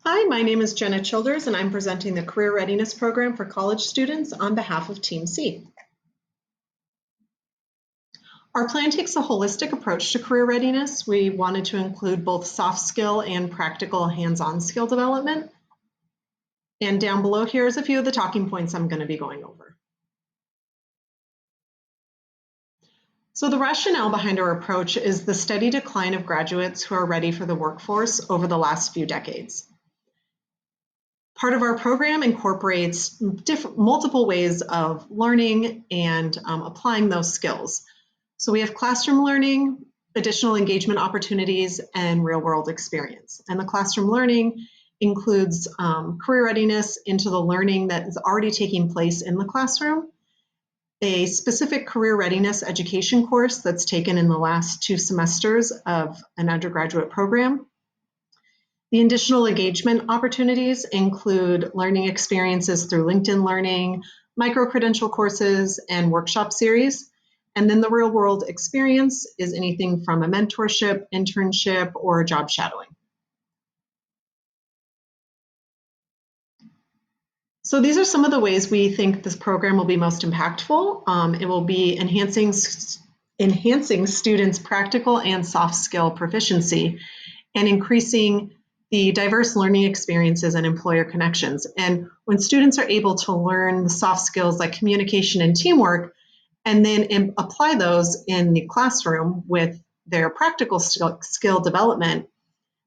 Hi, my name is Jenna Childers, and I'm presenting the Career Readiness Program for college students on behalf of Team C. Our plan takes a holistic approach to career readiness. We wanted to include both soft skill and practical hands-on skill development. And down below here is a few of the talking points I'm going to be going over. So the rationale behind our approach is the steady decline of graduates who are ready for the workforce over the last few decades. Part of our program incorporates multiple ways of learning and applying those skills. So we have classroom learning, additional engagement opportunities, and real-world experience. And the classroom learning includes career readiness into the learning that is already taking place in the classroom, a specific career readiness education course that's taken in the last 2 semesters of an undergraduate program. The additional engagement opportunities include learning experiences through LinkedIn Learning, micro-credential courses, and workshop series. And then the real-world experience is anything from a mentorship, internship, or job shadowing. So these are some of the ways we think this program will be most impactful. It will be enhancing students' practical and soft skill proficiency and increasing the diverse learning experiences and employer connections. And when students are able to learn the soft skills like communication and teamwork, and then apply those in the classroom with their practical skill development,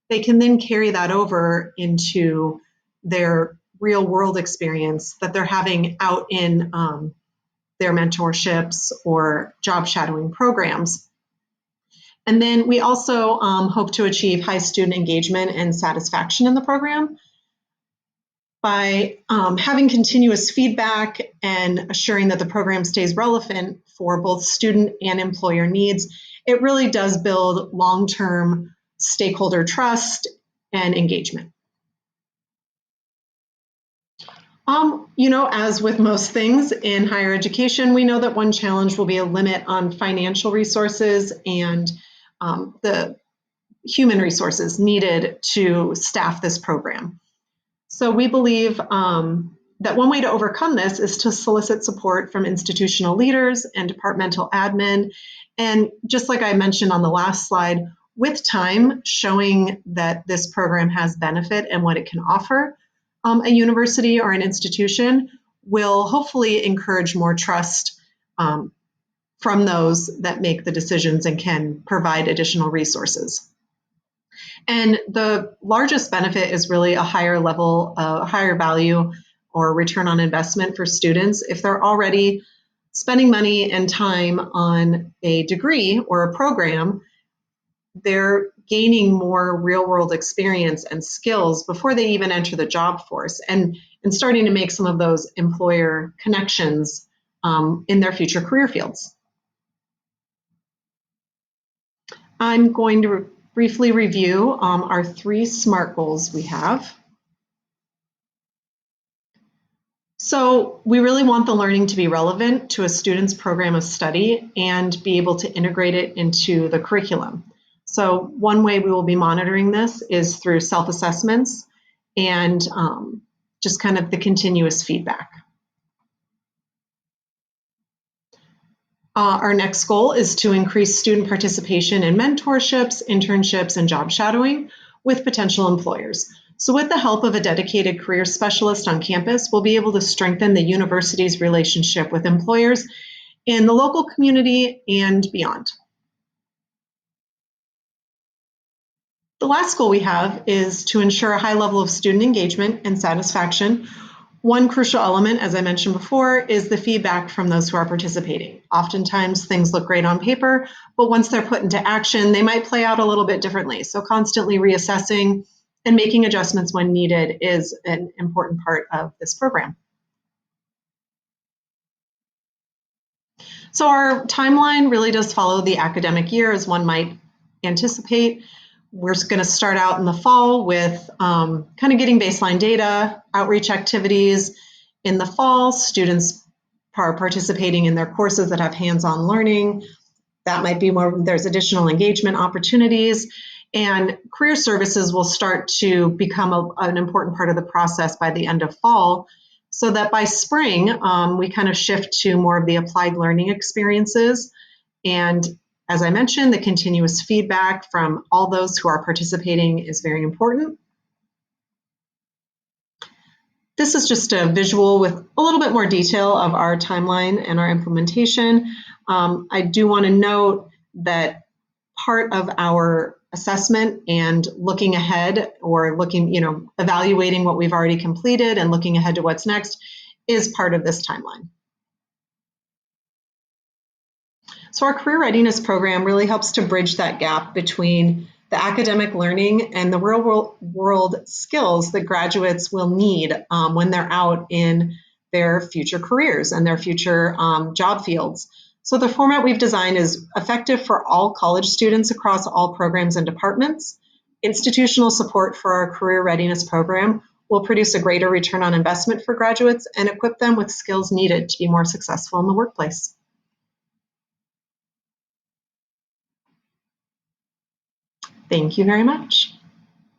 they can then carry that over into their real world experience that they're having out in their mentorships or job shadowing programs. And then we also hope to achieve high student engagement and satisfaction in the program by having continuous feedback and assuring that the program stays relevant for both student and employer needs. It really does build long-term stakeholder trust and engagement. As with most things in higher education, we know that one challenge will be a limit on financial resources and the human resources needed to staff this program. So we believe that one way to overcome this is to solicit support from institutional leaders and departmental admin. And just like I mentioned on the last slide, with time showing that this program has benefit and what it can offer, a university or an institution will hopefully encourage more trust from those that make the decisions and can provide additional resources. And the largest benefit is really a higher level, higher value or return on investment for students. If they're already spending money and time on a degree or a program, they're gaining more real-world experience and skills before they even enter the job force and starting to make some of those employer connections in their future career fields. I'm going to briefly review our 3 SMART goals we have. So we really want the learning to be relevant to a student's program of study and be able to integrate it into the curriculum. So one way we will be monitoring this is through self-assessments and just kind of the continuous feedback. Our next goal is to increase student participation in mentorships, internships, and job shadowing with potential employers. So with the help of a dedicated career specialist on campus, we'll be able to strengthen the university's relationship with employers in the local community and beyond. The last goal we have is to ensure a high level of student engagement and satisfaction. One crucial element, as I mentioned before, is the feedback from those who are participating. Oftentimes things look great on paper, but once they're put into action, they might play out a little bit differently. So constantly reassessing and making adjustments when needed is an important part of this program. So our timeline really does follow the academic year as one might anticipate. We're going to start out in the fall with kind of getting baseline data, outreach activities. In the fall, students are participating in their courses that have hands-on learning. That might be more, there's additional engagement opportunities. And career services will start to become an important part of the process by the end of fall, so that by spring, we kind of shift to more of the applied learning experiences. And as I mentioned, the continuous feedback from all those who are participating is very important. This is just a visual with a little bit more detail of our timeline and our implementation. I do want to note that part of our assessment and looking ahead, or evaluating what we've already completed and looking ahead to what's next, is part of this timeline. So our career readiness program really helps to bridge that gap between the academic learning and the real world skills that graduates will need when they're out in their future careers and their future job fields. So the format we've designed is effective for all college students across all programs and departments. Institutional support for our career readiness program will produce a greater return on investment for graduates and equip them with skills needed to be more successful in the workplace. Thank you very much.